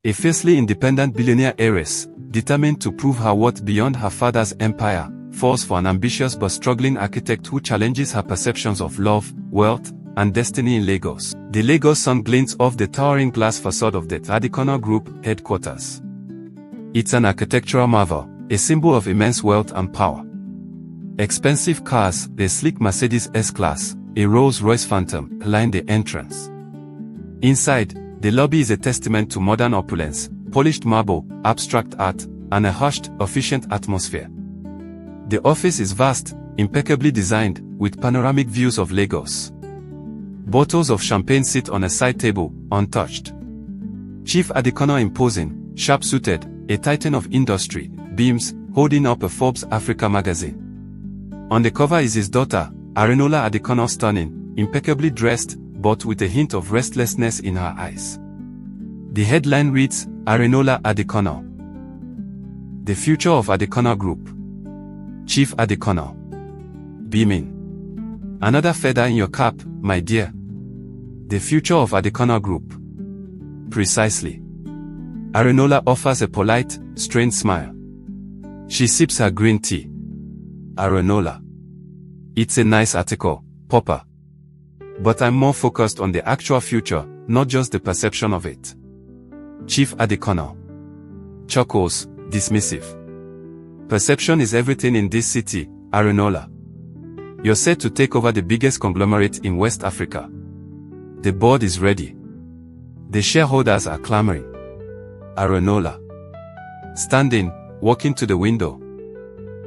A fiercely independent billionaire heiress, determined to prove her worth beyond her father's empire, falls for an ambitious but struggling architect who challenges her perceptions of love, wealth, and destiny in Lagos. The Lagos sun glints off the towering glass facade of the Adekunle Group headquarters. It's an architectural marvel, a symbol of immense wealth and power. Expensive cars, a sleek Mercedes S-Class, a Rolls-Royce Phantom, line the entrance. Inside, the lobby is a testament to modern opulence, polished marble, abstract art, and a hushed, efficient atmosphere. The office is vast, impeccably designed, with panoramic views of Lagos. Bottles of champagne sit on a side table, untouched. Chief Adekunle imposing, sharp-suited, a titan of industry, beams, holding up a Forbes Africa magazine. On the cover is his daughter, Arinola Adekunle, stunning, impeccably dressed, but with a hint of restlessness in her eyes. The headline reads, Arinola Adekunle. The future of Adekunle Group. Chief Adekunle. Beaming. Another feather in your cap, my dear. The future of Adekunle Group. Precisely. Arinola offers a polite, strained smile. She sips her green tea. Arinola. It's a nice article, Papa. But I'm more focused on the actual future, not just the perception of it. Chief Adekunle. Chuckles, dismissive. Perception is everything in this city, Arinola. You're set to take over the biggest conglomerate in West Africa. The board is ready. The shareholders are clamoring. Arinola. Standing, walking to the window.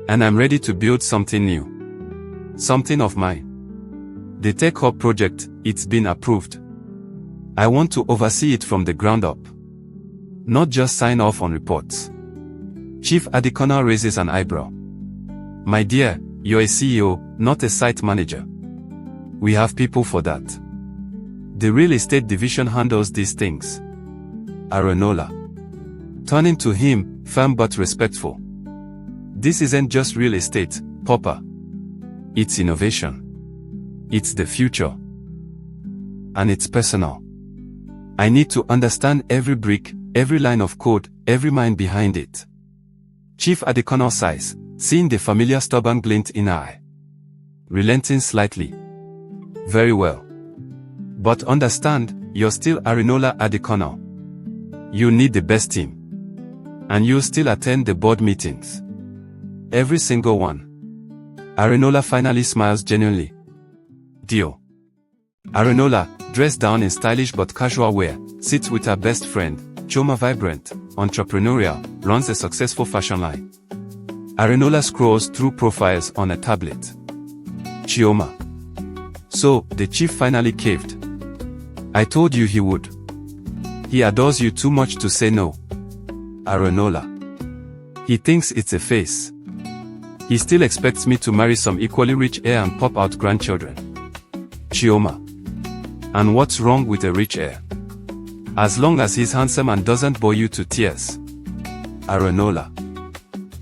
And I'm ready to build something new. Something of mine. The Tech Hub project, it's been approved. I want to oversee it from the ground up. Not just sign off on reports. Chief Adekunle raises an eyebrow. My dear, you're a CEO, not a site manager. We have people for that. The real estate division handles these things. Arinola. Turning to him, firm but respectful. This isn't just real estate, Papa. It's innovation. It's the future. And it's personal. I need to understand every brick, every line of code, every mind behind it. Chief Adekunle sighs, seeing the familiar stubborn glint in her eye. Relenting slightly. Very well. But understand, you're still Arinola Adekunle. You need the best team. And you'll still attend the board meetings. Every single one. Arinola finally smiles genuinely. Deal. Arinola, dressed down in stylish but casual wear, sits with her best friend, Chioma. Vibrant, entrepreneurial, runs a successful fashion line. Arinola scrolls through profiles on a tablet. Chioma. So, the chief finally caved. I told you he would. He adores you too much to say no. Arinola. He thinks it's a phase. He still expects me to marry some equally rich heir and pop out grandchildren. Chioma. And what's wrong with a rich heir? As long as he's handsome and doesn't bore you to tears. Arinola.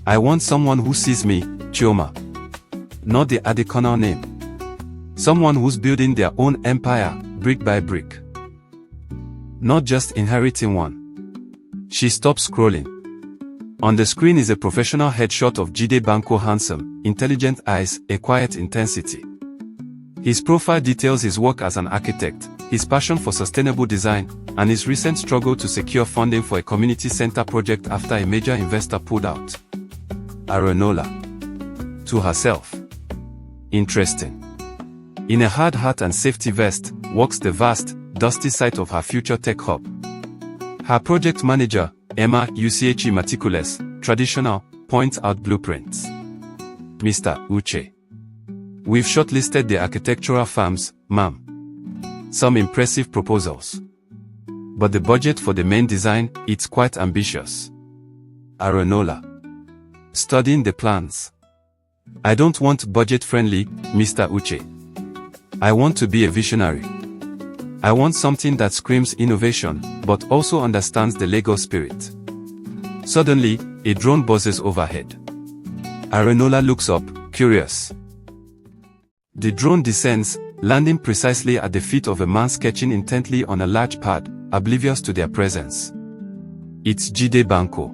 I want someone who sees me, Chioma. Not the Adekunle name. Someone who's building their own empire, brick by brick. Not just inheriting one. She stops scrolling. On the screen is a professional headshot of Jide Bankole, handsome, intelligent eyes, a quiet intensity. His profile details his work as an architect, his passion for sustainable design, and his recent struggle to secure funding for a community center project after a major investor pulled out. Arinola. To herself. Interesting. In a hard hat and safety vest, walks the vast, dusty site of her future tech hub. Her project manager, Emma, UCHE meticulous, traditional, points out blueprints. Mr. Uche. We've shortlisted the architectural firms, ma'am. Some impressive proposals. But the budget for the main design, it's quite ambitious. Arinola. Studying the plans. I don't want budget-friendly, Mr. Uche. I want to be a visionary. I want something that screams innovation, but also understands the Lego spirit. Suddenly, a drone buzzes overhead. Arinola looks up, curious. The drone descends, landing precisely at the feet of a man sketching intently on a large pad, oblivious to their presence. It's Jide Bankole.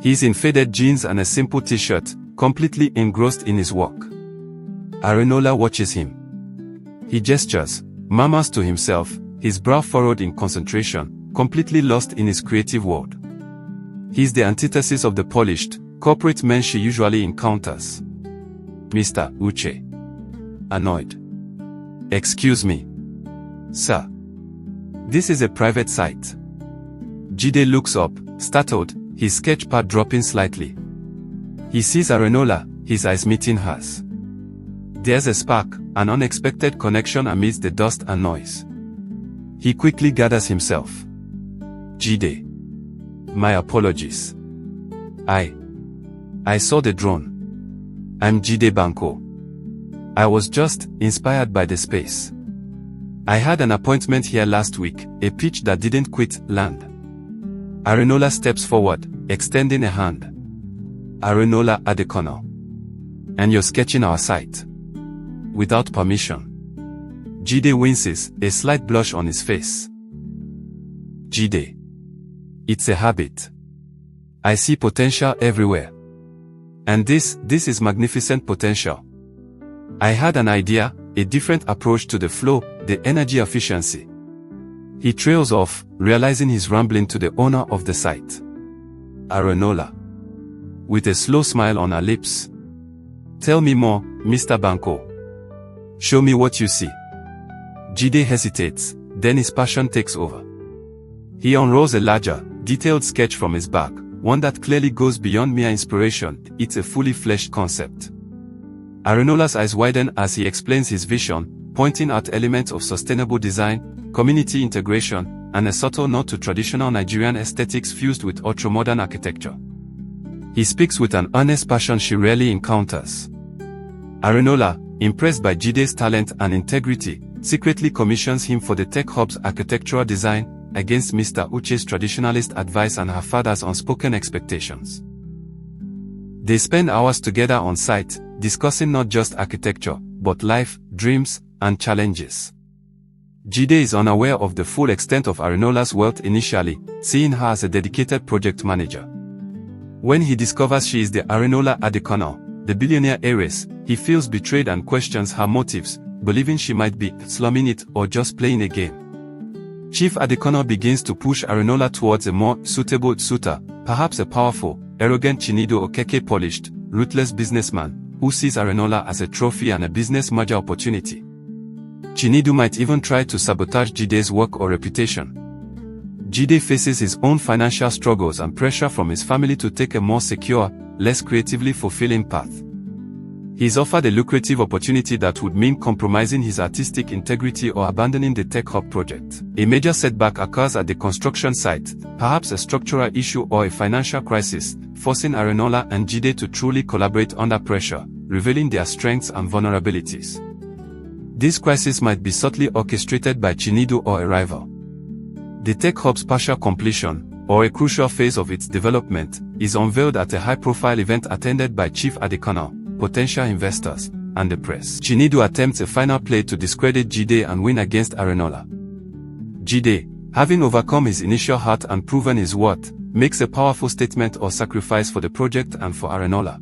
He's in faded jeans and a simple t-shirt, completely engrossed in his work. Arinola watches him. He gestures, murmurs to himself, his brow furrowed in concentration, completely lost in his creative world. He's the antithesis of the polished, corporate men she usually encounters. Mr. Uche. Annoyed. Excuse me. Sir. This is a private site. Jide looks up, startled, his sketch pad dropping slightly. He sees Arinola, his eyes meeting hers. There's a spark, an unexpected connection amidst the dust and noise. He quickly gathers himself. Jide. My apologies. I saw the drone. I'm Jide Bankole. I was just inspired by the space. I had an appointment here last week, a pitch that didn't quite land. Arinola steps forward, extending a hand. Arinola Adekunle. And you're sketching our site. Without permission. Jide winces, a slight blush on his face. Jide. It's a habit. I see potential everywhere. And this is magnificent potential. I had an idea, a different approach to the flow, the energy efficiency. He trails off, realizing he's rambling to the owner of the site. Arinola. With a slow smile on her lips. Tell me more, Mr. Bankole. Show me what you see. Jide hesitates, then his passion takes over. He unrolls a larger, detailed sketch from his bag, one that clearly goes beyond mere inspiration. It's a fully fleshed concept. Arinola's eyes widen as he explains his vision, pointing out elements of sustainable design, community integration, and a subtle nod to traditional Nigerian aesthetics fused with ultramodern architecture. He speaks with an honest passion she rarely encounters. Arinola, impressed by Jide's talent and integrity, secretly commissions him for the tech hub's architectural design, against Mr. Uche's traditionalist advice and her father's unspoken expectations. They spend hours together on site, discussing not just architecture, but life, dreams, and challenges. Jide is unaware of the full extent of Arinola's wealth initially, seeing her as a dedicated project manager. When he discovers she is the Arinola Adekunle, the billionaire heiress, he feels betrayed and questions her motives, believing she might be slumming it or just playing a game. Chief Adekunle begins to push Arinola towards a more suitable suitor, perhaps a powerful, arrogant Chinedu Okeke polished, ruthless businessman, who sees Arinola as a trophy and a business merger opportunity. Chinedu might even try to sabotage Jide's work or reputation. Jide faces his own financial struggles and pressure from his family to take a more secure, less creatively fulfilling path. He is offered a lucrative opportunity that would mean compromising his artistic integrity or abandoning the tech hub project. A major setback occurs at the construction site, perhaps a structural issue or a financial crisis, forcing Arinola and Jide to truly collaborate under pressure, revealing their strengths and vulnerabilities. This crisis might be subtly orchestrated by Chinedu or a rival. The tech hub's partial completion, or a crucial phase of its development, is unveiled at a high-profile event attended by Chief Adekunle, potential investors, and the press. Chinedu attempts a final play to discredit Jide and win against Arinola. Jide, having overcome his initial hurt and proven his worth, makes a powerful statement or sacrifice for the project and for Arinola.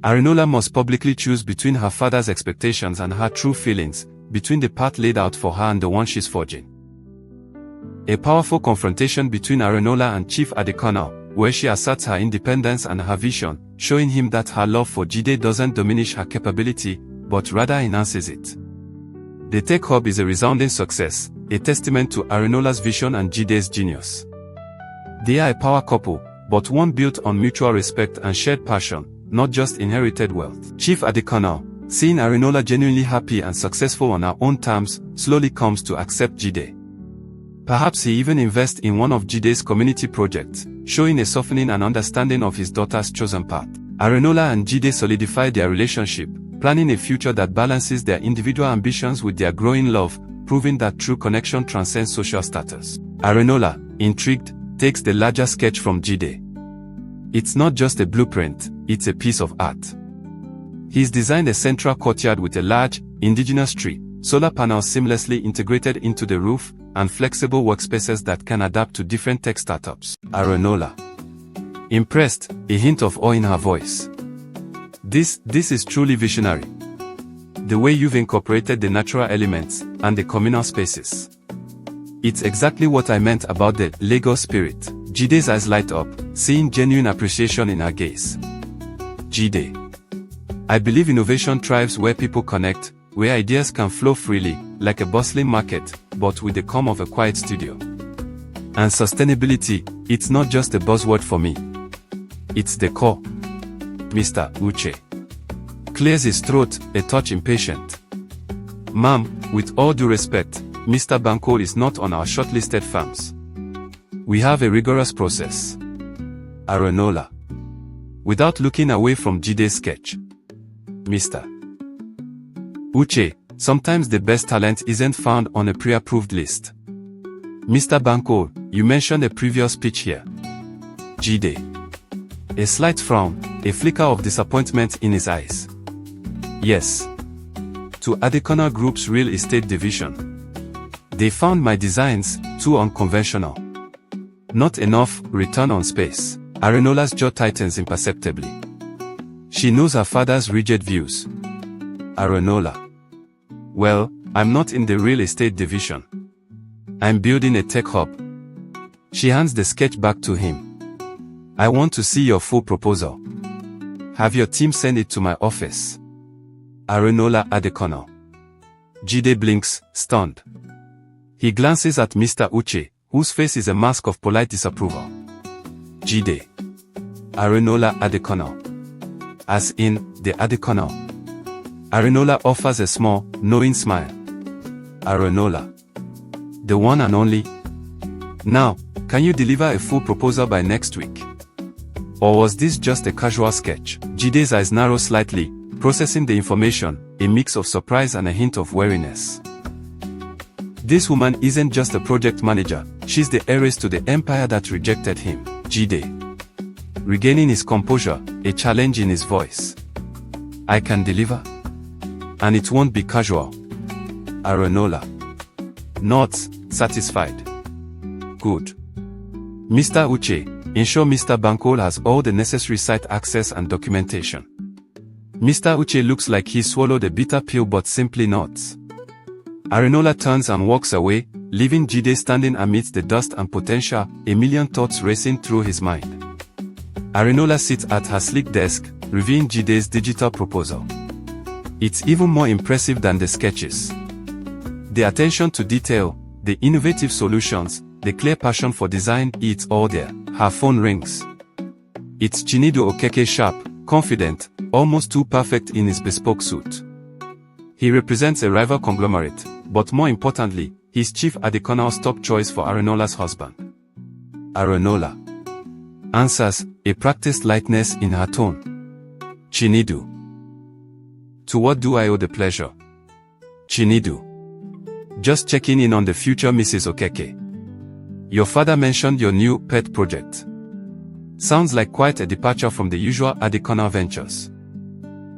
Arinola must publicly choose between her father's expectations and her true feelings, between the path laid out for her and the one she's forging. A powerful confrontation between Arinola and Chief Adekunle, where she asserts her independence and her vision, showing him that her love for Jide doesn't diminish her capability, but rather enhances it. The tech hub is a resounding success, a testament to Arinola's vision and Jide's genius. They are a power couple, but one built on mutual respect and shared passion, not just inherited wealth. Chief Adekunle, seeing Arinola genuinely happy and successful on her own terms, slowly comes to accept Jide. Perhaps he even invests in one of Jide's community projects, showing a softening and understanding of his daughter's chosen path. Arinola and Jide solidify their relationship, planning a future that balances their individual ambitions with their growing love, proving that true connection transcends social status. Arinola, intrigued, takes the larger sketch from Jide. It's not just a blueprint, it's a piece of art. He's designed a central courtyard with a large, indigenous tree, solar panels seamlessly integrated into the roof, and flexible workspaces that can adapt to different tech startups. Arinola. Impressed, a hint of awe in her voice. This is truly visionary. The way you've incorporated the natural elements and the communal spaces. It's exactly what I meant about the Lego spirit. Jide's eyes light up, seeing genuine appreciation in her gaze. Jide. I believe innovation thrives where people connect, where ideas can flow freely, like a bustling market, but with the calm of a quiet studio. And sustainability, it's not just a buzzword for me. It's the core. Mr. Uche clears his throat, a touch impatient. Ma'am, with all due respect, Mr. Bankole is not on our shortlisted firms. We have a rigorous process. Arinola. Without looking away from Jide's sketch. Mr. Uche, sometimes the best talent isn't found on a pre-approved list. Mr. Bankole, you mentioned a previous pitch here. Jide. A slight frown, a flicker of disappointment in his eyes. Yes. To Adekunle Group's real estate division. They found my designs too unconventional. Not enough return on space. Arinola's jaw tightens imperceptibly. She knows her father's rigid views. Arinola. Well, I'm not in the real estate division. I'm building a tech hub. She hands the sketch back to him. I want to see your full proposal. Have your team send it to my office. Arinola Adekunle. Jide blinks, stunned. He glances at Mr. Uche, whose face is a mask of polite disapproval. Jide. Arinola Adekunle. As in, the Adekunle. Arinola offers a small, knowing smile. Arinola. The one and only. Now, can you deliver a full proposal by next week? Or was this just a casual sketch? Jide's eyes narrow slightly, processing the information, a mix of surprise and a hint of wariness. This woman isn't just a project manager, she's the heiress to the empire that rejected him. Jide. Regaining his composure, a challenge in his voice. I can deliver. And it won't be casual. Arinola. Nods, satisfied. Good. Mr. Uche, ensure Mr. Bankole has all the necessary site access and documentation. Mr. Uche looks like he swallowed a bitter pill but simply nods. Arinola turns and walks away, leaving Jide standing amidst the dust and potential, a million thoughts racing through his mind. Arinola sits at her sleek desk, reviewing Jide's digital proposal. It's even more impressive than the sketches. The attention to detail, the innovative solutions, the clear passion for design, it's all there. Her phone rings. It's Chinedu Okeke, sharp, confident, almost too perfect in his bespoke suit. He represents a rival conglomerate, but more importantly, he's Chief Adekunle's top choice for Arinola's husband. Arinola answers, a practiced lightness in her tone. Chinedu. To what do I owe the pleasure? Chinedu. Just checking in on the future Mrs. Okeke. Your father mentioned your new pet project. Sounds like quite a departure from the usual Adekunle ventures.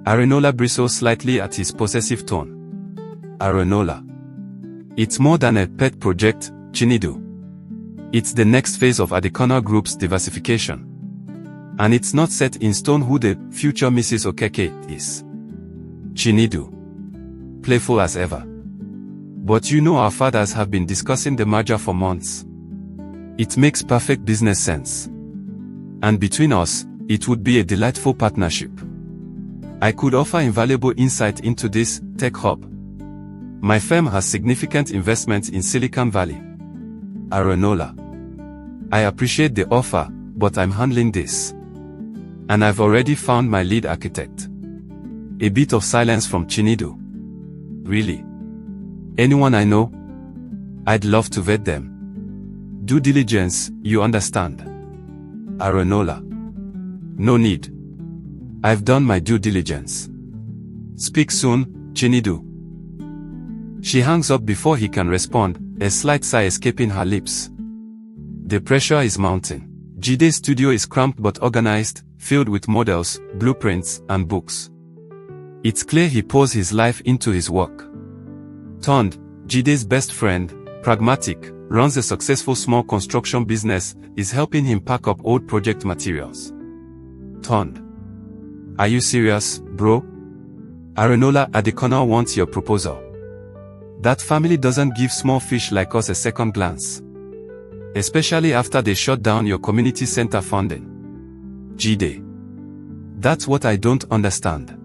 Arinola bristles slightly at his possessive tone. Arinola. It's more than a pet project, Chinedu. It's the next phase of Adekunle Group's diversification. And it's not set in stone who the future Mrs. Okeke is. Chinedu. Playful as ever. But you know our fathers have been discussing the merger for months. It makes perfect business sense. And between us, it would be a delightful partnership. I could offer invaluable insight into this tech hub. My firm has significant investments in Silicon Valley. Arinola. I appreciate the offer, but I'm handling this. And I've already found my lead architect. A bit of silence from Chinedu. Really? Anyone I know? I'd love to vet them. Due diligence, you understand. Arinola. No need. I've done my due diligence. Speak soon, Chinedu. She hangs up before he can respond, a slight sigh escaping her lips. The pressure is mounting. Jide's studio is cramped but organized, filled with models, blueprints, and books. It's clear he pours his life into his work. Turned, Jide's best friend, pragmatic, runs a successful small construction business, is helping him pack up old project materials. Turned. Are you serious, bro? Arinola Adekunle wants your proposal. That family doesn't give small fish like us a second glance. Especially after they shut down your community center funding. Jide. That's what I don't understand.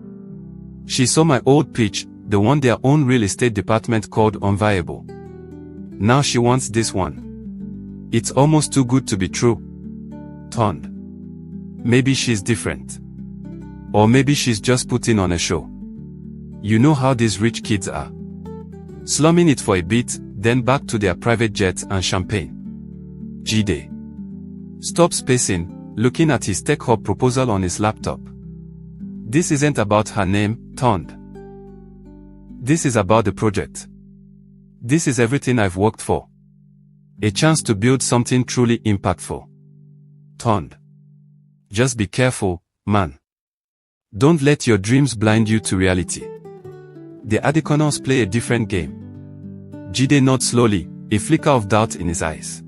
She saw my old pitch, the one their own real estate department called unviable. Now she wants this one. It's almost too good to be true. Turned. Maybe she's different. Or maybe she's just putting on a show. You know how these rich kids are. Slumming it for a bit, then back to their private jets and champagne. Jide. Stop spacing, looking at his tech hub proposal on his laptop. This isn't about her name, Turned. This is about the project. This is everything I've worked for. A chance to build something truly impactful. Turned. Just be careful, man. Don't let your dreams blind you to reality. The Adekunles play a different game. Jide nods slowly, a flicker of doubt in his eyes.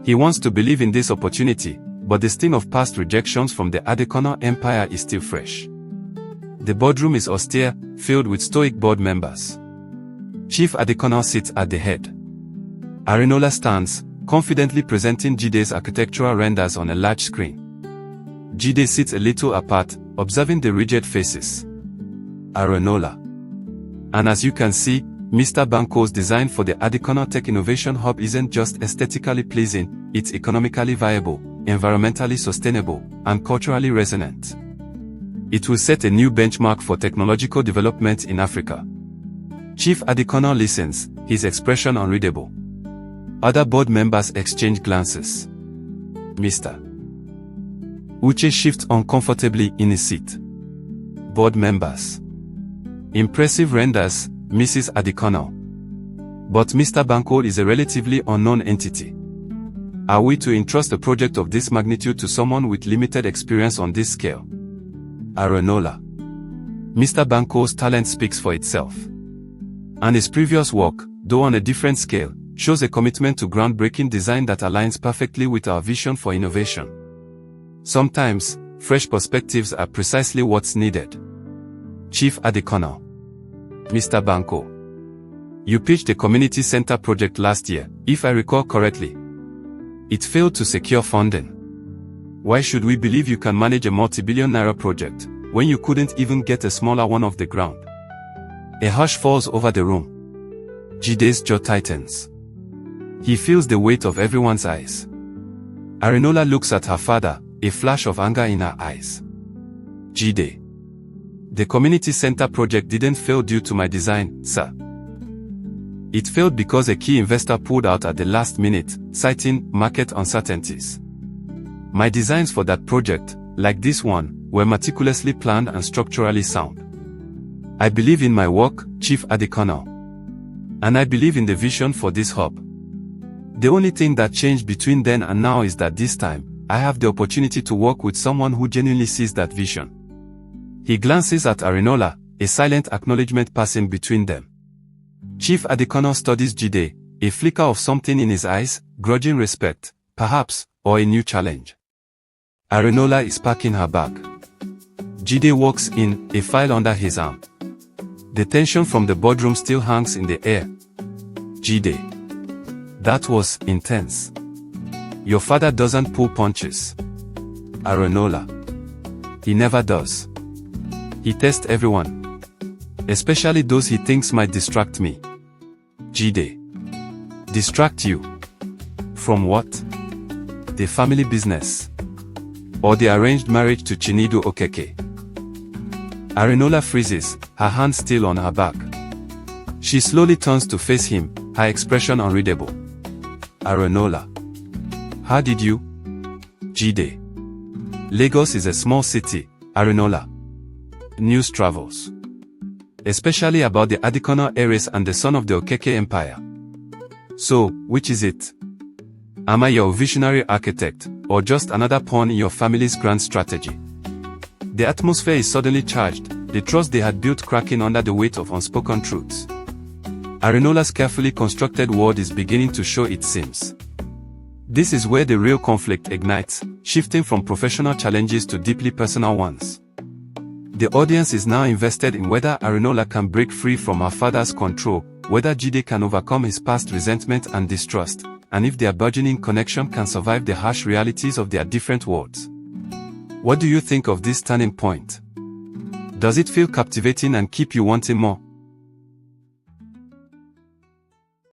He wants to believe in this opportunity, but the sting of past rejections from the Adekunle empire is still fresh. The boardroom is austere, filled with stoic board members. Chief Adekunle sits at the head. Arinola stands, confidently presenting Jide's architectural renders on a large screen. Jide sits a little apart, observing the rigid faces. Arinola. And as you can see, Mr. Bankole's design for the Adekunle Tech Innovation Hub isn't just aesthetically pleasing, it's economically viable, environmentally sustainable, and culturally resonant. It will set a new benchmark for technological development in Africa. Chief Adekunle listens, his expression unreadable. Other board members exchange glances. Mr. Uche shifts uncomfortably in his seat. Board members. Impressive renders, Mrs. Adekunle. But Mr. Bankole is a relatively unknown entity. Are we to entrust a project of this magnitude to someone with limited experience on this scale? Arinola. Mr. Bankole's talent speaks for itself. And his previous work, though on a different scale, shows a commitment to groundbreaking design that aligns perfectly with our vision for innovation. Sometimes, fresh perspectives are precisely what's needed. Chief Adekunle. Mr. Bankole. You pitched a community center project last year, if I recall correctly. It failed to secure funding. Why should we believe you can manage a multi-billion naira project, when you couldn't even get a smaller one off the ground? A hush falls over the room. Jide's jaw tightens. He feels the weight of everyone's eyes. Arinola looks at her father, a flash of anger in her eyes. Jide. The community center project didn't fail due to my design, sir. It failed because a key investor pulled out at the last minute, citing market uncertainties. My designs for that project, like this one, were meticulously planned and structurally sound. I believe in my work, Chief Adekunle. And I believe in the vision for this hub. The only thing that changed between then and now is that this time, I have the opportunity to work with someone who genuinely sees that vision. He glances at Arinola, a silent acknowledgement passing between them. Chief Adekunle studies Jide, a flicker of something in his eyes, grudging respect, perhaps, or a new challenge. Arinola is packing her bag. Jide walks in, a file under his arm. The tension from the boardroom still hangs in the air. Jide. That was intense. Your father doesn't pull punches. Arinola. He never does. He tests everyone. Especially those he thinks might distract me. Jide. Distract you? From what? The family business. Or the arranged marriage to Chinedu Okeke. Arinola freezes, her hand still on her back. She slowly turns to face him, her expression unreadable. Arinola. How did you? Jide. Lagos is a small city, Arinola. News travels. Especially about the Adekunle heiress and the son of the Okeke empire. So, which is it? Am I your visionary architect, or just another pawn in your family's grand strategy? The atmosphere is suddenly charged, the trust they had built cracking under the weight of unspoken truths. Arinola's carefully constructed world is beginning to show its seams. This is where the real conflict ignites, shifting from professional challenges to deeply personal ones. The audience is now invested in whether Arinola can break free from her father's control, whether Jide can overcome his past resentment and distrust, and if their burgeoning connection can survive the harsh realities of their different worlds. What do you think of this turning point? Does it feel captivating and keep you wanting more?